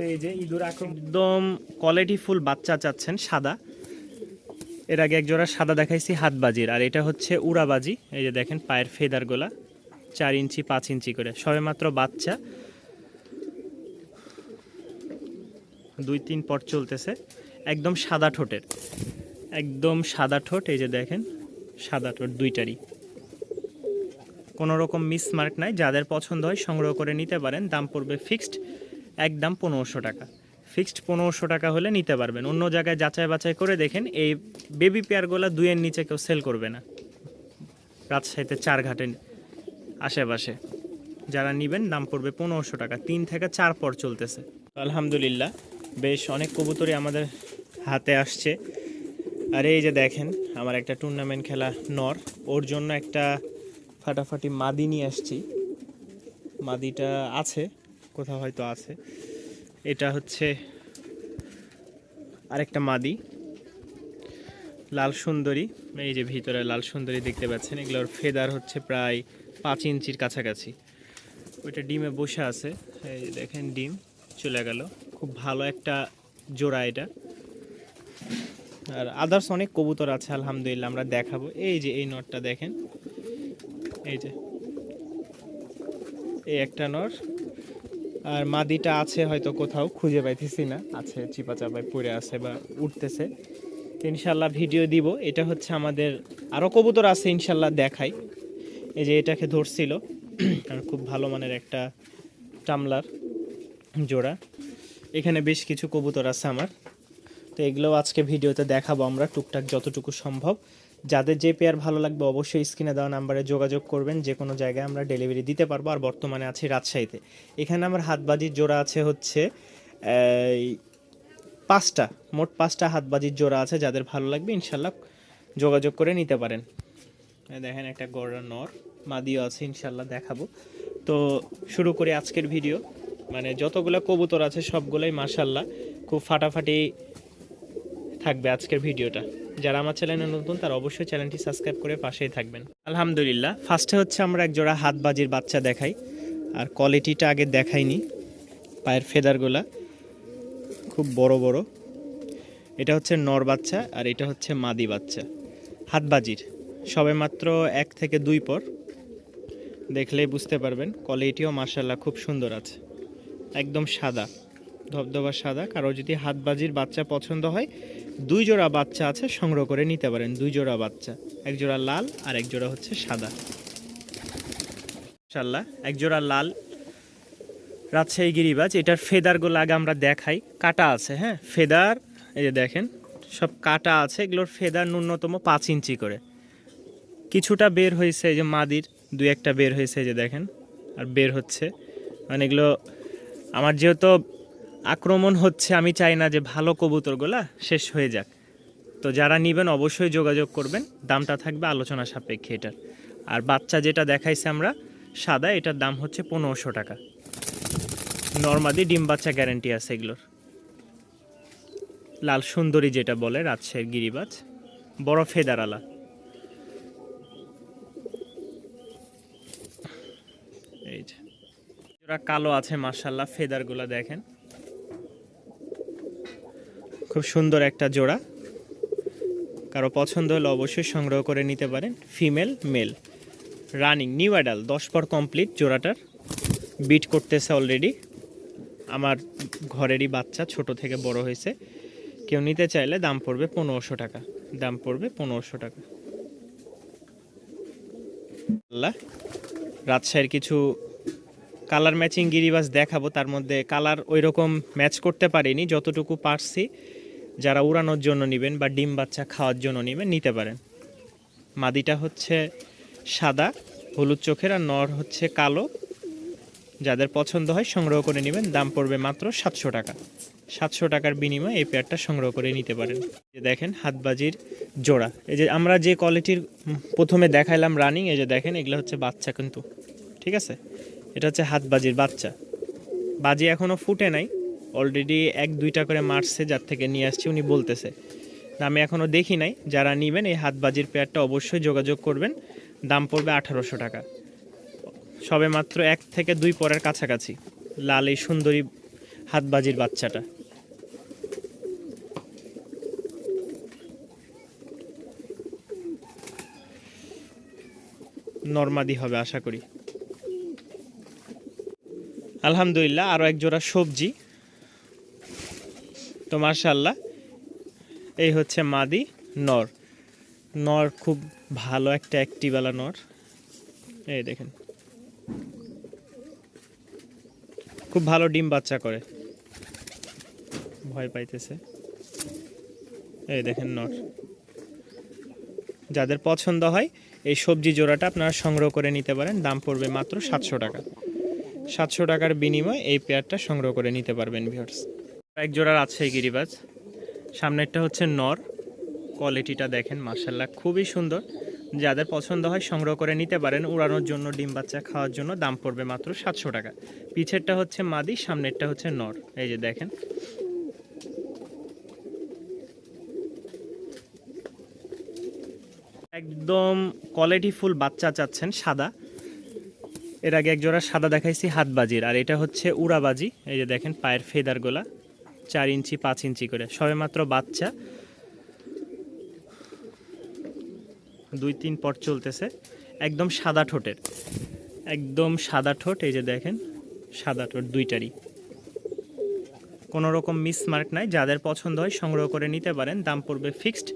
এই যে ইঁদুর একদম কোয়ালিটি ফুল বাচ্চা চাচ্ছেন সাদা। এর আগে একজোড়া সাদা দেখাইছি হাতবাজির, আর এটা হচ্ছে উড়াবাজি। এই যে দেখেন পায়ের ফেদারগুলা 4 ইঞ্চি 5 ইঞ্চি করে, সবেমাত্র বাচ্চা, 2-3 পর চলতেছে। একদম সাদা ঠোঁটের, একদম সাদা ঠোঁট। এই যে দেখেন সাদা ঠোঁট দুইটারই, কোনো রকম মিসমার্ক নাই। যাদের পছন্দ হয় সংগ্রহ করে নিতে পারেন। দাম পড়বে ফিক্সড, একদম 1500 টাকা। ফিক্সড 1500 টাকা হলে নিতে পারবেন। অন্য জায়গায় যাচাই বাছাই করে দেখেন, এই বেবি পেয়ারগুলো 2-এর নিচে কেউ সেল করবে না রাজশাহীতে 4 ঘাটের আশেপাশে। যারা নেবেন দাম পড়বে 1500 টাকা। 3 থেকে 4 পর চলতেছে। আলহামদুলিল্লাহ বেশ অনেক কবুতরই আমাদের হাতে আসছে। আর এই যে দেখেন আমার একটা টুর্নামেন্ট খেলা নর, ওর জন্য একটা ফাটাফাটি মাদি নিয়ে আসছি। মাদিটা আছে কোথাও, হয়তো আছে। এটা হচ্ছে আরেকটা মাদি, লাল সুন্দরী। এই যে ভিতরে লাল সুন্দরী দেখতে পাচ্ছেন, এগুলোর ফেদার হচ্ছে প্রায় 5 ইঞ্চির কাছাকাছি। ওইটা ডিমে বসে আছে, এই যে দেখেন ডিম চলে গেল। খুব ভালো একটা জোড়া এটা। আর আদার্স অনেক কবুতর আছে আলহামদুলিল্লাহ, আমরা দেখাবো। এই যে এই নরটা দেখেন, এই যে এই একটা নর। আর মাদিটা আছে হয়তো কোথাও, খুঁজে পাইতেছি না, আছে চিপা চাপায় পড়ে আছে বা উঠতেছে। ইনশাল্লাহ ভিডিও দিব। এটা হচ্ছে আমাদের আরও কবুতর আছে, ইনশাল্লাহ দেখাই। এই যে এটাকে ধরছিল, আর খুব ভালো মানের একটা টামলার জোড়া। এখানে বেশ কিছু কবুতর আছে আমার, তো এগুলোও আজকে ভিডিওতে দেখাবো আমরা টুকটাক যতটুকু সম্ভব। যাদের যে পেয়ার ভালো লাগবে অবশ্যই স্ক্রিনে দেওয়া নাম্বারে যোগাযোগ করবেন। যে কোনো জায়গায় আমরা ডেলিভারি দিতে পারবো। আর বর্তমানে আছি রাজশাহীতে। এখানে আমার হাতবাজির জোড়া আছে হচ্ছে 5টা, মোট 5টা হাতবাজির জোড়া আছে। যাদের ভালো লাগবে ইনশাল্লাহ যোগাযোগ করে নিতে পারেন। দেখেন একটা গড়া নর, মাদিও আছে, ইনশাল্লাহ দেখাবো। তো শুরু করি আজকের ভিডিও। মানে যতগুলো কবুতর আছে সবগুলোই মাশাল্লাহ খুব ফাটাফাটি থাকবে আজকের ভিডিওটা। যারা আমার চ্যানেলে নতুন তারা অবশ্যই চ্যানেলটি সাবস্ক্রাইব করে পাশেই থাকবেন। আলহামদুলিল্লাহ ফার্স্টে হচ্ছে আমরা এক জোড়া হাতবাজির বাচ্চা দেখাই। আর কোয়ালিটিটা আগে দেখাইনি, পায়ের ফেদারগুলা খুব বড় বড়। এটা হচ্ছে নর বাচ্চা আর এটা হচ্ছে মাদি বাচ্চা হাতবাজির, সবেমাত্র 1 থেকে 2 পর। দেখলেই বুঝতে পারবেন। কোয়ালিটিও মাশাআল্লাহ খুব সুন্দর আছে, একদম সাদা ধবধবা সাদা। কারো যদি হাতবাজির বাচ্চা পছন্দ হয়, 2 জোড়া বাচ্চা আছে, সংগ্রহ করে নিতে পারেন। 2 জোড়া বাচ্চা, এক জোড়া লাল আর এক জোড়া হচ্ছে সাদা। মাশাআল্লাহ এক জোড়া লাল রাজশাহী গিরিবাজ। এটার ফেদারগুলো আগে আমরা দেখাই। কাটা আছে, হ্যাঁ ফেদার, এই যে দেখেন সব কাটা আছে। এগুলোর ফেদার ন্যূনতম 5 ইঞ্চি করে। কিছুটা বের হয়েছে, এই যে মাদির 2-1টা বের হয়েছে, এই যে দেখেন, আর বের হচ্ছে। মানে এগুলো আমার যেহেতু আক্রমণ হচ্ছে, আমি চাই না যে ভালো কবুতরগুলা শেষ হয়ে যাক। তো যারা নেবেন অবশ্যই যোগাযোগ করবেন। দামটা থাকবে আলোচনা সাপেক্ষে এটার। আর বাচ্চা যেটা দেখাইছে আমরা সাদা, এটার দাম হচ্ছে 1500 টাকা। নর্মাদি ডিম বাচ্চা গ্যারেন্টি আছে এগুলোর। লাল সুন্দরী যেটা বলে রাজশাহীর গিরিবাজ, বড় ফেদারালা। এই যে জোড়া কালো আছে মাশাআল্লাহ, ফেদারগুলো দেখেন খুব সুন্দর একটা জোড়া। কারো পছন্দ হলে অবশ্যই সংগ্রহ করে নিতে পারেন। Female male running, new adult, 10 পর কমপ্লিট। জোড়াটার বিট করতেছে অলরেডি। আমার ঘরেরই বাচ্চা, ছোট থেকে বড় হয়েছে। কেউ নিতে চাইলে দাম পড়বে 1500 টাকা। দাম পড়বে 1500 টাকা। রাজশাহীর কিছু কালার ম্যাচিং গিরিবাজ দেখাবো। তার মধ্যে কালার ওই রকম ম্যাচ করতে পারিনি, যতটুকু পারছি। যারা উড়ানোর জন্য নেবেন বা ডিম বাচ্চা খাওয়ার জন্য নেবেন নিতে পারেন। মাদিটা হচ্ছে সাদা হলুদ চোখের, আর নর হচ্ছে কালো। যাদের পছন্দ হয় সংগ্রহ করে নেবেন। দাম পড়বে মাত্র 700 টাকা। 700 টাকার বিনিময়ে এই পেয়ারটা সংগ্রহ করে নিতে পারেন। দেখেন হাতবাজির জোড়া, এই যে আমরা যে কোয়ালিটির প্রথমে দেখাইলাম রানিং, এই যে দেখেন এগুলো হচ্ছে বাচ্চা কিন্তু, ঠিক আছে। এটা হচ্ছে হাতবাজির বাচ্চা। বাজি এখনও ফুটে নাই, অলরেডি 1-2টা করে মারছে। যার থেকে নিয়ে আসছি উনি বলতেছে, আমি এখনও দেখি নাই। যারা নেবেন এই হাতবাজির পেয়ারটা অবশ্যই যোগাযোগ করবেন। দাম পড়বে 1800 টাকা। সবে মাত্র 1 থেকে 2 পরের কাছাকাছি। লাল এই সুন্দরী হাতবাজির বাচ্চাটা। নরমাদি হবে আশা করি। আলহামদুলিল্লাহ আরও এক জোড়া সবজি। তো মাশাআল্লাহ এই হচ্ছে মাদি নর। নর খুব ভালো একটা অ্যাক্টিভওয়ালা নর। এই দেখেন খুব ভালো ডিম বাচ্চা করে, ভয় পাইতেছে। এই দেখেন নর। যাদের পছন্দ হয় এই সবজি জোড়াটা আপনারা সংগ্রহ করে নিতে পারেন। দাম পড়বে মাত্র 700 টাকা। 700 টাকার বিনিময়ে এই পেয়ারটা সংগ্রহ করে নিতে পারবেন ভিউয়ার্স। এক জোড়া রাজশাহী গিরিবাজ। সামনেরটা হচ্ছে নর। কোয়ালিটিটা দেখেন মাশাআল্লাহ খুবই সুন্দর। যাদের পছন্দ হয় সংগ্রহ করে নিতে পারেন উড়ানোর জন্য, ডিম বাচ্চা খাওয়ার জন্য। দাম পড়বে মাত্র 700 টাকা। পিছেরটা হচ্ছে মাদি, সামনেরটা হচ্ছে নর। এই যে দেখেন একদম কোয়ালিটিফুল বাচ্চা চাচ্ছেন সাদা। এর আগে এক জোড়া সাদা দেখাইছি হাতবাজির, আর এটা হচ্ছে উড়াবাজি। এই যে দেখেন পায়ের ফেদারগুলা 4 ইঞ্চি 5 ইঞ্চি করে, সবেমাত্র বাচ্চা, 2-3 পট চলতেছে। একদম সাদা ঠোঁটের, একদম সাদা ঠোঁট। এই যে দেখেন সাদা ঠোঁট দুইটারই, কোনো রকম মিসমার্ক নাই। যাদের পছন্দ হয় সংগ্রহ করে নিতে পারেন। দাম পড়বে ফিক্সড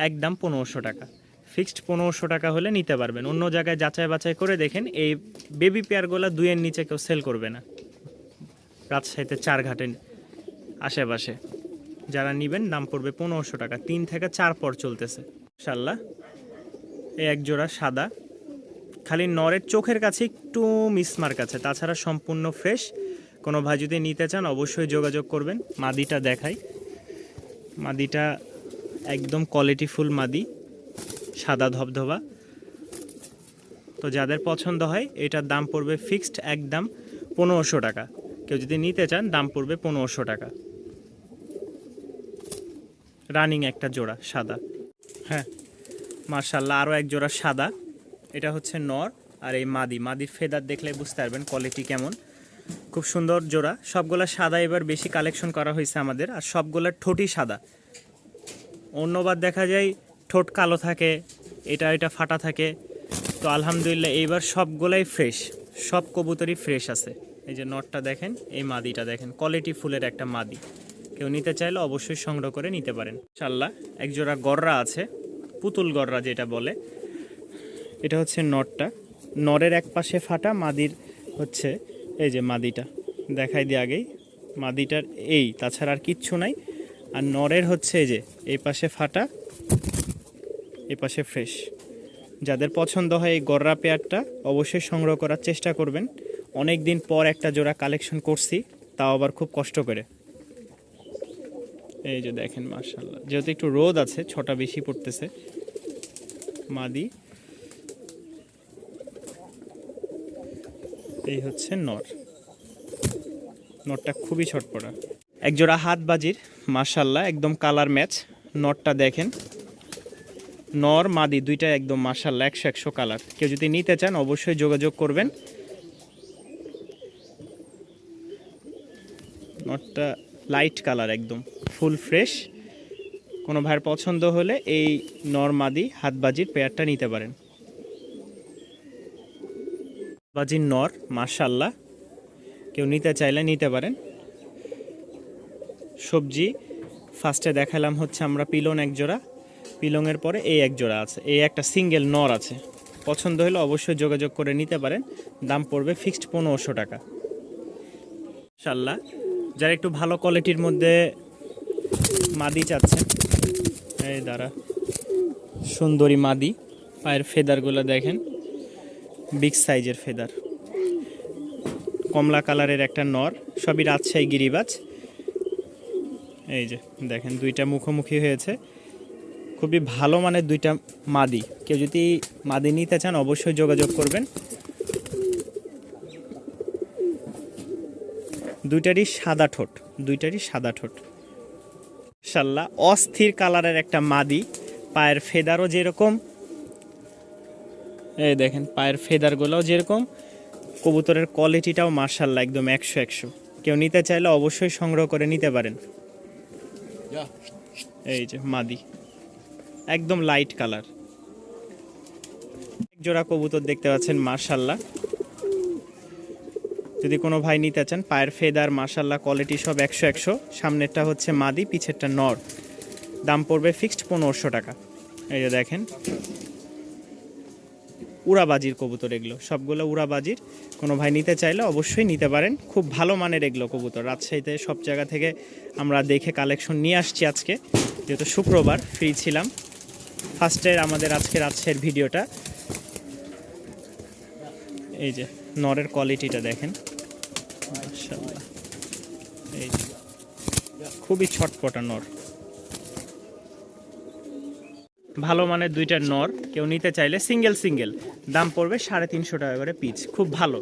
একদম 1500 টাকা। ফিক্সড 1500 টাকা হলে নিতে পারবেন। অন্য জায়গায় যাচাই বাছাই করে দেখেন এই বেবি পেয়ারগুলো 2-এর নিচে কেউ সেল করবে না রাজশাহীতে 4 ঘাটের আশেপাশে। যারা নেবেন দাম পড়বে 1500 টাকা। 3 থেকে 4 পর চলতেছে ইনশাআল্লাহ। এই এক জোড়া সাদা, খালি নরের চোখের কাছে একটু মিসমার্ক আছে, তাছাড়া সম্পূর্ণ ফ্রেশ। কোনো ভাই যদি নিতে চান অবশ্যই যোগাযোগ করবেন। মাদিটা দেখাই, মাদিটা একদম কোয়ালিটিফুল মাদি, সাদা ধবধবা। তো যাদের পছন্দ হয় এটার দাম পড়বে ফিক্সড একদম 1500 টাকা। কেউ যদি নিতে চান দাম পড়বে 1500 টাকা। রানিং একটা জোড়া সাদা। হ্যাঁ মাশাআল্লাহ আরও এক জোড়া সাদা। এটা হচ্ছে নর, আর এই মাদি। মাদির ফেদার দেখলে বুঝতে পারবেন কোয়ালিটি কেমন। খুব সুন্দর জোড়া। সবগুলা সাদা এবার বেশি কালেকশন করা হয়েছে আমাদের, আর সবগুলার ঠোঁটই সাদা। অন্যবার দেখা যায় ঠোঁট কালো থাকে, এটা ফাটা থাকে। তো আলহামদুলিল্লাহ এইবার সবগুলাই ফ্রেশ, সব কবুতরই ফ্রেশ আছে। এই যে নটটা দেখেন, এই মাদিটা দেখেন, কোয়ালিটি ফুলের একটা মাদি। কেউ নিতে চাইলে অবশ্যই সংগ্রহ করে নিতে পারেন ইনশাআল্লাহ। এক জোড়া গররা আছে, পুতুল গররা যেটা বলে। এটা হচ্ছে নটটা। নরের এক পাশে ফাটা, মাদির হচ্ছে এই যে মাদিটা দেখাই দিয়ে আগেই। মাদিটার এই, তাছাড়া আর কিচ্ছু নাই। আর নরের হচ্ছে এই যে এই পাশে ফাটা, এই পাশে ফ্রেশ। যাদের পছন্দ হয় এই গররা পেয়ারটা অবশ্যই সংগ্রহ করার চেষ্টা করবেন। অনেক দিন পর একটা জোড়া কালেকশন করছি, তাও আবার খুব কষ্ট করে। এই যে দেখেন মাশাআল্লাহ, যেহেতু একটু রোদ আছে ছটা বেশি পড়তেছে। মাদি, এই হচ্ছে নর। নরটা খুবই ছটপটা। এক জোড়া হাতবাজির মাশাআল্লাহ একদম কালার ম্যাচ। নরটা দেখেন, নর মাদি দুইটা একদম মাশাআল্লাহ 100 কালার। কেউ যদি নিতে চান অবশ্যই যোগাযোগ করবেন। নরটা লাইট কালার, একদম ফুল ফ্রেশ। কোনো ভাইয়ের পছন্দ হলে এই নর মাদি হাতবাজির পেয়ারটা নিতে পারেন। বাজির নর মাশাআল্লাহ, কেউ নিতে চাইলে নিতে পারেন। সবজি ফার্স্টে দেখালাম হচ্ছে আমরা পিলন এক জোড়া, পিলংয়ের পরে এই এক জোড়া আছে, এই একটা সিঙ্গেল নর আছে। পছন্দ হলে অবশ্যই যোগাযোগ করে নিতে পারেন। দাম পড়বে ফিক্সড 1500 টাকা ইনশাআল্লাহ। যারা একটু ভালো কোয়ালিটির মধ্যে মাদি চাচ্ছেন, এই দ্বারা সুন্দরী মাদি। পায়ের ফেদারগুলো দেখেন, বিগ সাইজের ফেদার। কমলা কালারের একটা নর, সবই রাজশাহী গিরিবাজ। এই যে দেখেন দুইটা মুখোমুখি হয়েছে, খুবই ভালো মানের দুইটা মাদি। কেউ যদি মাদি নিতে চান অবশ্যই যোগাযোগ করবেন। দুইটারই সাদা ঠোঁট, দুইটারই সাদা ঠোঁট ইনশাআল্লাহ। অস্থির কালারের একটা মাদি, পায়ের ফেদারও যেরকম, এই দেখেন পায়ের ফেদারগুলোও যেরকম, কবুতরের কোয়ালিটিটাও মাশাআল্লাহ একদম 100। কেউ নিতে চাইলে অবশ্যই সংগ্রহ করে নিতে পারেন। এই যে মাদি, একদম লাইট কালার। এক জোড়া কবুতর দেখতে পাচ্ছেন, মাশাআল্লাহ। যদি কোনো ভাই নিতে চান, পায়ের ফেদার মাশাআল্লাহ কোয়ালিটি সব 100-100। সামনেরটা হচ্ছে মাদি, পিছেরটা নর। দাম পড়বে ফিক্সড 1500 টাকা। এই যে দেখেন, উড়াবাজির কবুতর এগুলো, সবগুলো উড়াবাজির। কোনো ভাই নিতে চাইলে অবশ্যই নিতে পারেন। খুব ভালো মানের এগুলো কবুতর। রাজশাহীতে সব জায়গা থেকে আমরা দেখে কালেকশন নিয়ে আসছি। আজকে যেহেতু শুক্রবার ফ্রি ছিলাম, ফার্স্টের আমাদের আজকে রাজশাহীর ভিডিওটা। এই যে নরের কোয়ালিটিটা দেখেন, মাশাআল্লাহ। এই যে খুবই ছটপটা নর, ভালো মানের দুইটা নর। কেউ নিতে চাইলে সিঙ্গেল দাম পড়বে 350 টাকা করে পিস। খুব ভালো,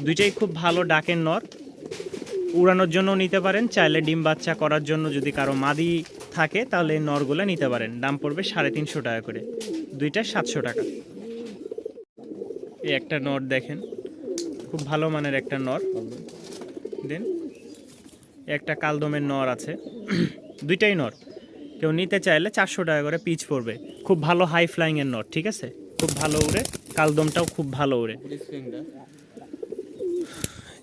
দুইটাই খুব ভালো ডাকের নর। উড়ানোর জন্য নিতে পারেন, চাইলে ডিম বাচ্চা করার জন্য যদি কারো মাদি থাকে তাহলে এই নরগুলো নিতে পারেন। দাম পড়বে 350 টাকা করে, দুইটা 700 টাকা। এই একটা নর দেখেন, খুব ভালো মানের একটা নর। দেন একটা কালদমের নর আছে, দুইটাই নর। কেউ নিতে চাইলে 400 টাকা করে পিচ পড়বে। খুব ভালো হাই ফ্লাইং এর নট, ঠিক আছে, খুব ভালো উড়ে। কালদমটাও খুব ভালো উড়ে।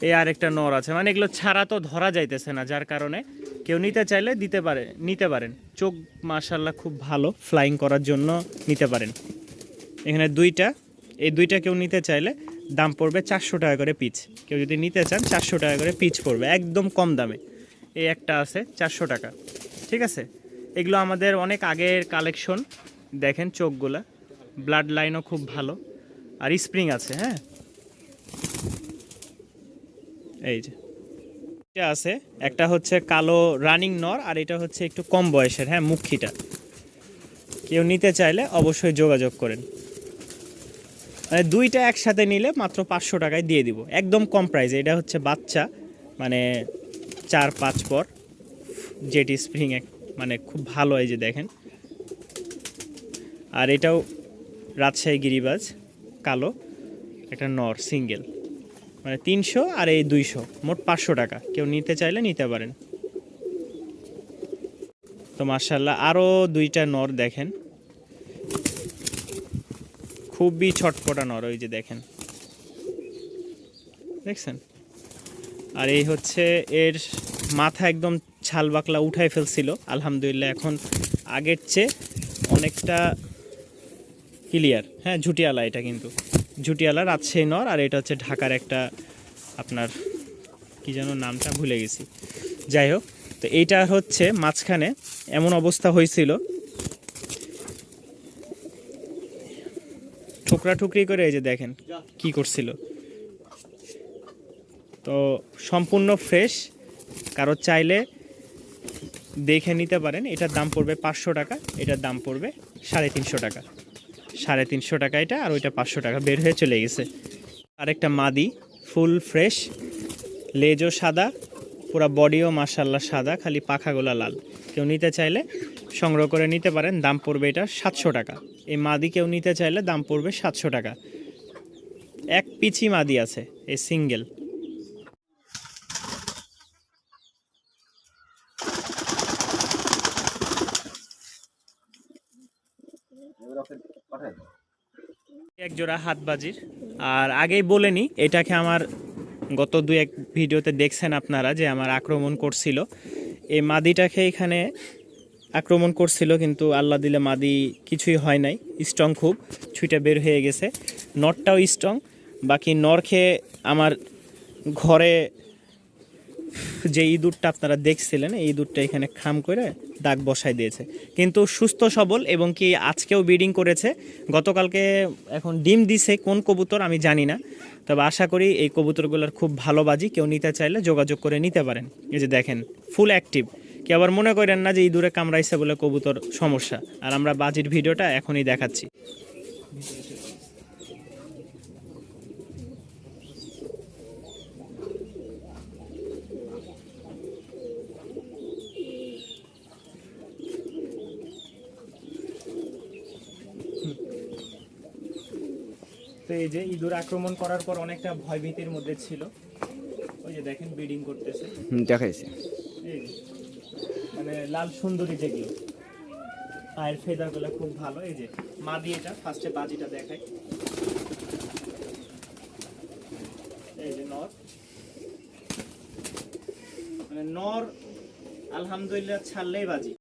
এই আরেকটা নর আছে, মানে এগুলো ছাড়া তো ধরা যাইতেছে না, যার কারণে কেউ নিতে চাইলে নিতে পারেন। চোখ মাশাআল্লাহ খুব ভালো, ফ্লাইং করার জন্য নিতে পারেন। এখানে দুইটা, এই দুইটা কেউ নিতে চাইলে দাম পড়বে 400 টাকা করে পিচ। কেউ যদি নিতে চান 400 টাকা করে পিচ পড়বে, একদম কম দামে। এই একটা আছে 400 টাকা, ঠিক আছে। এগুলো আমাদের অনেক আগের কালেকশন। দেখেন চোখগুলা, ব্লাড লাইনও খুব ভালো, আর স্প্রিং আছে। হ্যাঁ, এই যে এটা আছে, একটা হচ্ছে কালো রানিং নর, আর এটা হচ্ছে একটু কম বয়সের। হ্যাঁ, মুখিটা। কেউ নিতে চাইলে অবশ্যই যোগাযোগ করেন। মানে দুইটা একসাথে নিলে মাত্র 500 টাকায় দিয়ে দিব, একদম কম প্রাইসে। এটা হচ্ছে বাচ্চা, মানে 4-5 পর জেট স্প্রিং, মানে খুব ভালো। এই যে দেখেন, আর এটাও রাজশাহী গিরিবাজ কালো, একটা নর সিঙ্গেল, মানে 300 আর এই 200, মোট 500 টাকা। কেউ নিতে চাইলে নিতে পারেন। তো মাশাআল্লাহ, আরও দুইটা নর দেখেন, খুবই ছটপটা নর। ওই যে দেখেন, দেখছেন। আর এই হচ্ছে এর মাথা একদম ছাল বাকলা উঠাই ফেলছিল, আলহামদুলিল্লাহ এখন আগের চেয়ে অনেকটা ক্লিয়ার। হ্যাঁ, ঝুটিয়ালা, এটা কিন্তু ঝুটিয়ালা রাজশাহী নর। আর এটা হচ্ছে ঢাকার একটা, আপনার কি যেন নামটা ভুলে গেছি, যাই হোক। তো এইটা হচ্ছে মাঝখানে এমন অবস্থা হয়েছিল, ঠুকরা ঠুকরি করে। এই যে দেখেন কি করছিল। তো সম্পূর্ণ ফ্রেশ, কারো চাইলে দেখে নিতে পারেন। এটার দাম পড়বে 500 টাকা, এটার দাম পড়বে 350 টাকা। 350 টাকা এটা, আর ওইটা 500 টাকা। বের হয়ে চলে গেছে। আরেকটা মাদি, ফুল ফ্রেশ, লেজও সাদা, পুরা বডিও মাশাআল্লাহ সাদা, খালি পাখাগুলা লাল। কেউ নিতে চাইলে সংগ্রহ করে নিতে পারেন। দাম পড়বে এটা 700 টাকা। এই মাদি কেউ নিতে চাইলে দাম পড়বে 700 টাকা। এক পিচি মাদি আছে, এই সিঙ্গেল। এক জোড়া হাতবাজির। আর আগেই বলে নিই, এটাকে আমার গত 2-1 ভিডিওতে দেখছেন আপনারা যে আমার আক্রমণ করছিল। এই মাদিটাকে এখানে আক্রমণ করছিল, কিন্তু আল্লাহ দিলে মাদি কিছুই হয় নাই, স্ট্রং খুব, ছুঁইটা বের হয়ে গেছে। নরটাও স্ট্রং। বাকি নর খেয়ে আমার ঘরে যে ইঁদুরটা আপনারা দেখছিলেন, এই ইঁদুরটা এখানে খাম করে দাগ বসায় দিয়েছে। কিন্তু সুস্থ সবল, এবং কি আজকেও ব্রিডিং করেছে। গতকালকে এখন ডিম দিছে কোন কবুতর আমি জানি না, তবে আশা করি এই কবুতরগুলোর খুব ভালো বাজি। কেউ নিতে চাইলে যোগাযোগ করে নিতে পারেন। এই যে দেখেন, ফুল অ্যাক্টিভ। কেউ আবার মনে করেন না যে ইঁদুরে কামড়াইছে বলে কবুতর সমস্যা। আর আমরা বাজির ভিডিওটা এখনই দেখাচ্ছি। তো এই যে ইঁদুর আক্রমণ করার পর অনেকটা ভয়ভীতির মধ্যে ছিল, ওই যে দেখেন ব্রিডিং করতেছে, দেখাইছে। এই যে, মানে লাল সুন্দরী যেগুলো, পায়ের ফেদার গুলো খুব ভালো। এই যে মাদি, এটা ফার্স্টে বাজিটা দেখাই। এই যে নর, মানে নর আলহামদুলিল্লাহ ছাড়লেই বাজি।